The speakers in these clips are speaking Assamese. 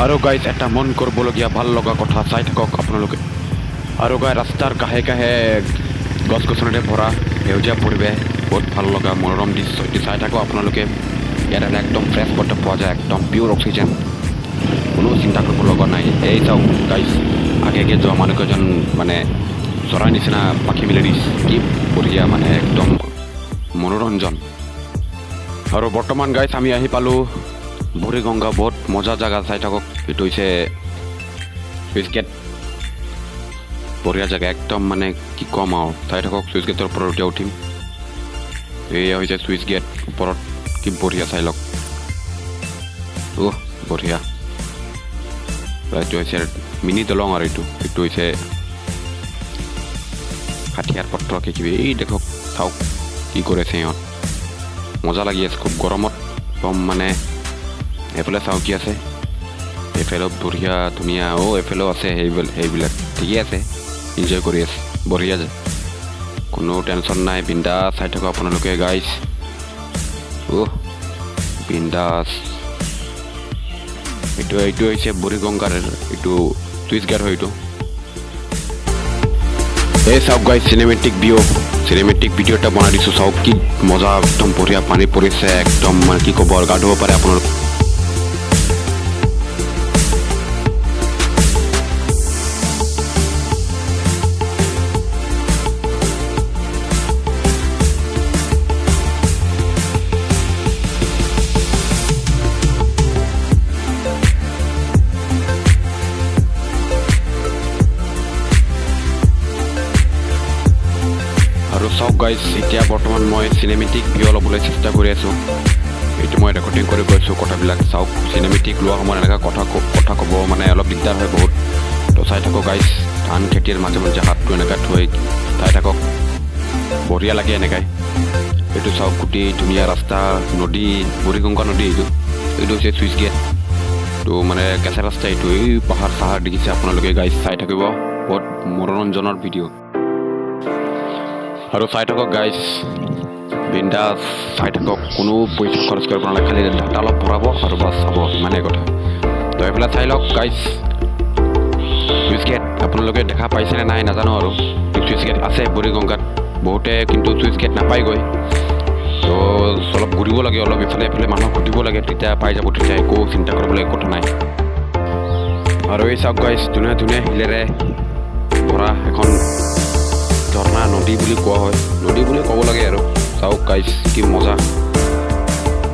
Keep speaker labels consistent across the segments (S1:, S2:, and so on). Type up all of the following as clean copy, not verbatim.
S1: আৰু গাইজ এটা মন কৰিবলগীয়া ভাল লগা কথা চাই থাকক আপোনালোকে। আৰু গাই ৰাস্তাৰ কাষে কাষে গছ গছনিৰে ভৰা সেউজীয়া পৰিৱেশ, বহুত ভাল লগা মনোৰম দৃশ্য। এটি চাই থাকক আপোনালোকে। ইয়াত একদম ফ্ৰেছ বতাহ পোৱা যায়, একদম পিয়'ৰ অক্সিজেন, কোনো চিন্তা কৰিব লগা নাই। এই চাওক গাইজ, আগে আগে যোৱা মানুহকেইজন মানে চৰাই নিচিনা পাখি মেলি দিছে, কি বঢ়িয়া মানে একদম মনোৰঞ্জন। আৰু বৰ্তমান গাইজ আমি আহি পালোঁ বুঢ়ীগঙ্গা, বহুত মজা জেগা চাই থাকক। এইটো হৈছে চুইচ গেট, বঢ়িয়া জেগা একদম, মানে কি ক'ম আৰু। চাই থাকক, চুইচ গেটৰ ওপৰত এতিয়া উঠিম। এয়া হৈছে চুইচ গেট ওপৰত, কি বঢ়িয়া চাই লওক। বঢ়িয়া। এইটো হৈছে মিনি দলং আৰু এইটো হৈছে হাথিয়াৰ পত্ৰ কিবি। এই দেখক, চাওক কি কৰিছে সিহঁত, মজা লাগি আছে খুব গৰমত কম মানে। এইফালে চাওঁ কি আছে, এইফালেও বঢ়িয়া ধুনীয়া। এইফালেও আছে সেইবিলাক ঠিকেই আছে, এনজয় কৰি আছে, বঢ়িয়া যে, কোনো টেনশ্যন নাই, বিন্দাছ। চাই থাকক আপোনালোকে গাইজ, বিন্দাছ। এইটো হৈছে বুঢ়ীগঙ্গাৰ এইটো চুইচ গেট হয় এইটো। এই চাওক গাইজ, চিনেমেটিক ভিডিঅ' এটা বনাই দিছোঁ, চাওক কি মজা, একদম বঢ়িয়া পানী পৰিছে, একদম মানে কি ক'ব আৰু, গা ধুব পাৰে আপোনালোক। আৰু চাওক গাইজ, এতিয়া বৰ্তমান মই চিনেমেটিক ভিডিঅ' ল'বলৈ চেষ্টা কৰি আছোঁ। এইটো মই ৰেকৰ্ডিং কৰি গৈছোঁ কথাবিলাক। চাওক, চিনেমেটিক লোৱা সময়ত এনেকুৱা কথা ক'ব মানে অলপ দিগদাৰ হয় বহুত। তো চাই থাকক গাইজ, ধান খেতিৰ মাজে মাজে হাতটো এনেকৈ থৈ চাই থাকক, বঢ়িয়া লাগে এনেকৈ। এইটো চাওক, গোটেই ধুনীয়া ৰাস্তা, নদী, বুঢ়ীগঙ্গা নদী। এইটো হৈছে চুইচ গেট, তো মানে কেঁচা ৰাস্তা। এইটো এই পাহাৰ চাহাৰ দেখিছে আপোনালোকে গাইজ, চাই থাকিব, বহুত মনোৰঞ্জনৰ ভিডিঅ'। আৰু চাই থাকক গাইজ, বিন্দাছ চাই থাকক, কোনো পইচা খৰচ কৰিব নালাগে, খালি ডাটা অলপ ভৰাব আৰু বাছ চাব, ইমানেই কথা। তো এইফালে চাই লওক গাইজ, চুইচ গেট আপোনালোকে দেখা পাইছেনে নাই নাজানো আৰু। চুইচ গেট আছে বুঢ়ীগঙ্গাত, বহুতে কিন্তু চুইচ গেট নাপায়গৈ। তো অলপ ঘূৰিব লাগে, অলপ ইফালে মানুহ ঘূৰিব লাগে, তেতিয়া পাই যাব, তেতিয়া একো চিন্তা কৰিবলগীয়া কথা নাই। আৰু এই চাওক গাইজ, ধুনীয়া ধুনীয়া শিলেৰে ভৰা এখন ঝৰ্ণা, নদী বুলি কোৱা হয়, নদী বুলি ক'ব লাগে আৰু। চাওক গাইজ, কি মজা,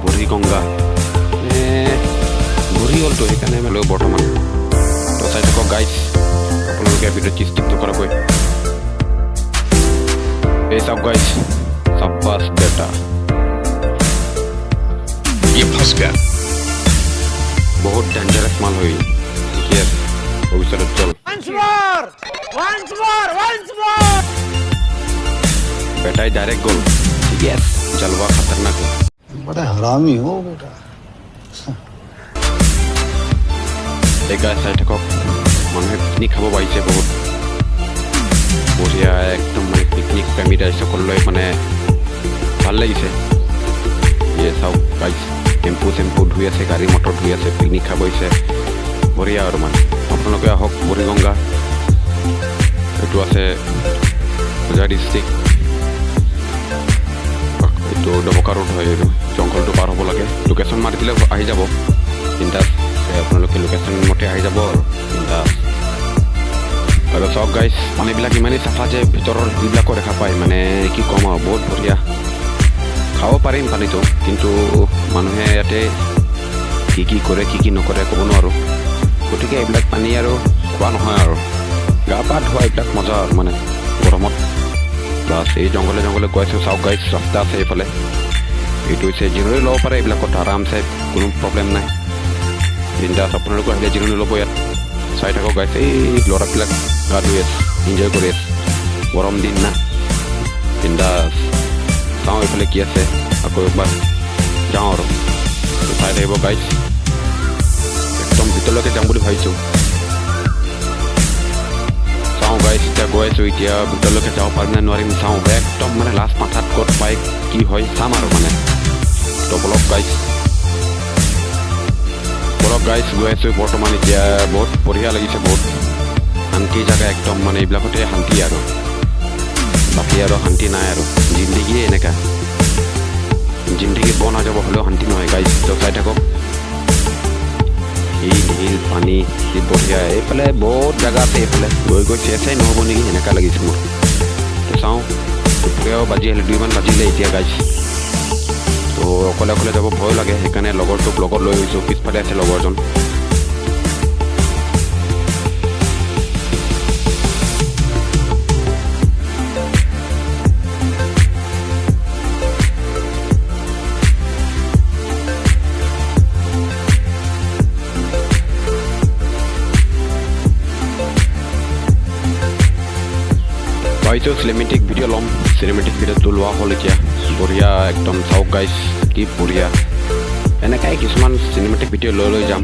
S1: বুঢ়ীগঙ্গা ঘূৰি গ'লতো, সেইকাৰণে মেলো বৰ্তমান। তো চাই থাকক গাইজ, আপোনালোকে ভিডিঅ'ত ষ্টিক নকৰাকৈ। এই চাওক গাইজ, চাব্বাছ বেটা, বহুত ডেঞ্জাৰাছ মাল হয়, ঠিকে আছে, ভৱিষ্যতত চল। बेटा डायरेक्ट गोल, यस, जलवा खतरनाक है,
S2: बड़ा हरामी हो बेटा।
S1: एक साइड को মানুহে পিকনিক খাব পাইছে, বহুত বঢ়িয়া একদম, মানে পিকনিক প্ৰেমী সকললৈ মানে ভাল লাগিছে। ইয়ে চাওক গাইজ, টেম্পু ধুই আছে, গাড়ী মটৰ ধুই আছে, পিকনিক খাব আহিছে, বঢ়িয়া আৰু মানে। আপোনালোকে আহক বুঢ়ীগঙ্গা, এইটো আছে হোজাই ডিষ্ট্ৰিক্ট, এইটো ডবকা ৰোড হয়। এইটো জংঘলটো পাৰ হ'ব লাগে, লোকেশ্যন মাৰি দিলে আহি যাব, চিন্তা আপোনালোকে লোকেশ্যন মতে আহি যাব আৰু চিন্তা। আৰু চাওক গাইজ, পানীবিলাক ইমানেই চাফা যে ভিতৰৰ যিবিলাকো দেখা পায়, মানে কি ক'ম আৰু, বহুত বঢ়িয়া। খাব পাৰিম পানীটো, কিন্তু মানুহে ইয়াতে কি কৰে কি নকৰে ক'ব নোৱাৰোঁ। গতিকে এইবিলাক পানী আৰু খোৱা নহয় আৰু, গা পা ধোৱা এইবিলাক মজা আৰু মানে গৰমত। বাছ এই জংঘলে গৈ আছোঁ। চাওক গাইজ, ৰাস্তা আছে এইফালে, এইটো হৈছে জিৰণি ল'ব পাৰে এইবিলাকত আৰামছে, কোনো প্ৰব্লেম নাই, বিন্দাছ। আপোনালোকে আহিলে জিৰণি ল'ব ইয়াত। চাই থাকক গাইজ, এই ল'ৰাবিলাক গা ধুই আছে, এনজয় কৰি আছে, গৰম দিন না, বিন্দাছ। চাওঁ এইফালে কি আছে, আকৌ একবাৰ যাওঁ আৰু চাই থাকিব গাইজ। একদম ভিতৰলৈকে যাম বুলি ভাবিছোঁ, চাওঁ গাইজ, এতিয়া গৈ আছোঁ। এতিয়া ভিতৰলৈকে যাব পাৰিম নে নোৱাৰিম চাওঁ, একদম মানে লাষ্ট মাথাত ক'ত পাই কি হয় চাম আৰু মানে। তো বলক গাইজ, বলক চাওক গাইছ গৈ আছোঁ বৰ্তমান এতিয়া বহুত বঢ়িয়া লাগিছে বহুত শান্তি জেগা একদম মানে এইবিলাকতে শান্তি আৰু বাকী আৰু শান্তি নাই আৰু জিন্দগীয়ে এনেকা জিন্দগী বন হৈ যাব হ'লেও শান্তি নহয় গাইছ তো চাই থাকক হিল পানী কি বঢ়িয়া এইফালে বহুত জেগা আছে এইফালে গৈ গৈ চেচাই নহ'ব নেকি এনেকুৱা লাগিছে মোৰ তো চাওঁ দুপৰীয়াও বাজি আহিলে 2 মান বাজিলে এতিয়া গাইছ তো অকলে অকলে যাব ভয় লাগে সেইকাৰণে লগৰটোক লগত লৈ গৈছোঁ পিছফালে আছে লগৰজন ভাবিছোঁ চিনেমেটিক ভিডিঅ' ল'ম চিনেমেটিক ভিডিঅ'টো লোৱা হ'ল এতিয়া বঢ়িয়া একদম চাওক গাইছ কি বঢ়িয়া এনেকাই কিছুমান চিনেমেটিক ভিডিঅ' লৈ যাম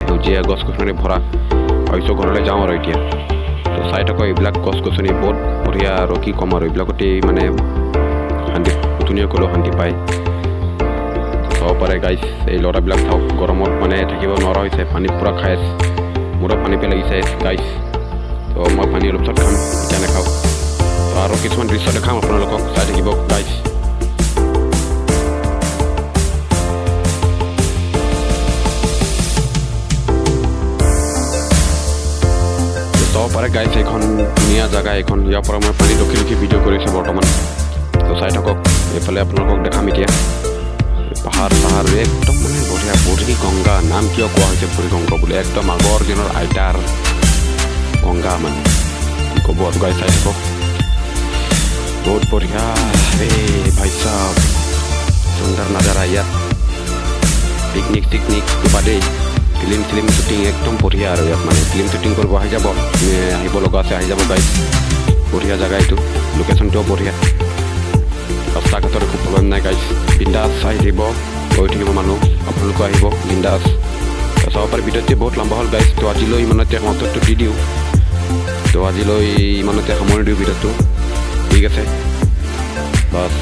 S1: সেউজীয়া গছ গছনি ভৰা ভাবিছোঁ ঘৰলৈ যাওঁ আৰু এতিয়া তো চাই থাকক এইবিলাক গছ গছনি বহুত বঢ়িয়া আৰু কি ক'ম আৰু এইবিলাকতেই মানে শান্তি ধুনীয়াকৈ শান্তি পায় চাব পাৰে গাইছ এই ল'ৰাবিলাক চাওক গৰমত মানে থাকিব নোৱাৰা হৈছে পানী পূৰা খাই আছে মোৰো পানী লাগিছে গাইছ তো মই পানী অলপ চট খাম এতিয়া নাখাওঁ তো আৰু কিছুমান দৃশ্য দেখাম আপোনালোকক চাই থাকিব গাইছ চাব পাৰে গাইছ এইখন ধুনীয়া জেগা এইখন ইয়াৰ পৰা মই পানী ৰখি ৰখি ভিডিঅ' কৰি আছোঁ বৰ্তমান তো চাই থাকক এইফালে আপোনালোকক দেখাম এতিয়া পাহাৰ একদম মানে বঢ়িয়া বুঢ়ী গংগা নাম কিয় কোৱা হৈছে বুঢ়ী গংগা বুলি একদম আগৰ দিনৰ আইতাৰ গংগা মানে কি ক'ব আৰু গাইছ চাই থাকক বহুত বঢ়িয়া ভাই চাব সুন্দৰ নাজাৰা ইয়াত পিকনিক বাদেই ফিল্ম শ্বুটিং একদম বঢ়িয়া আৰু ইয়াত মানে ফিল্ম শ্বুটিং কৰিব আহিব লগা আছে আহি যাব গাইছ বঢ়িয়া জেগা এইটো লোকেশ্যনটোও বঢ়িয়া ৰাস্তা ঘাটৰ একো প্ৰব্লেম নাই গাইছ বিন্দাছ আহি থাকিব গৈ থাকিব মানুহ আপোনালোকো আহিব বিন্দাছ চাব পাৰে ভিডিঅ'টো বহুত লম্বা হ'ল গাইছ তো আজিলৈ ইমানতে সমাপ্তটো দি দিওঁ তো আজিলৈ ইমানতে সামৰি দিওঁ ভিডিঅ'টো ঠিক আছে বাছ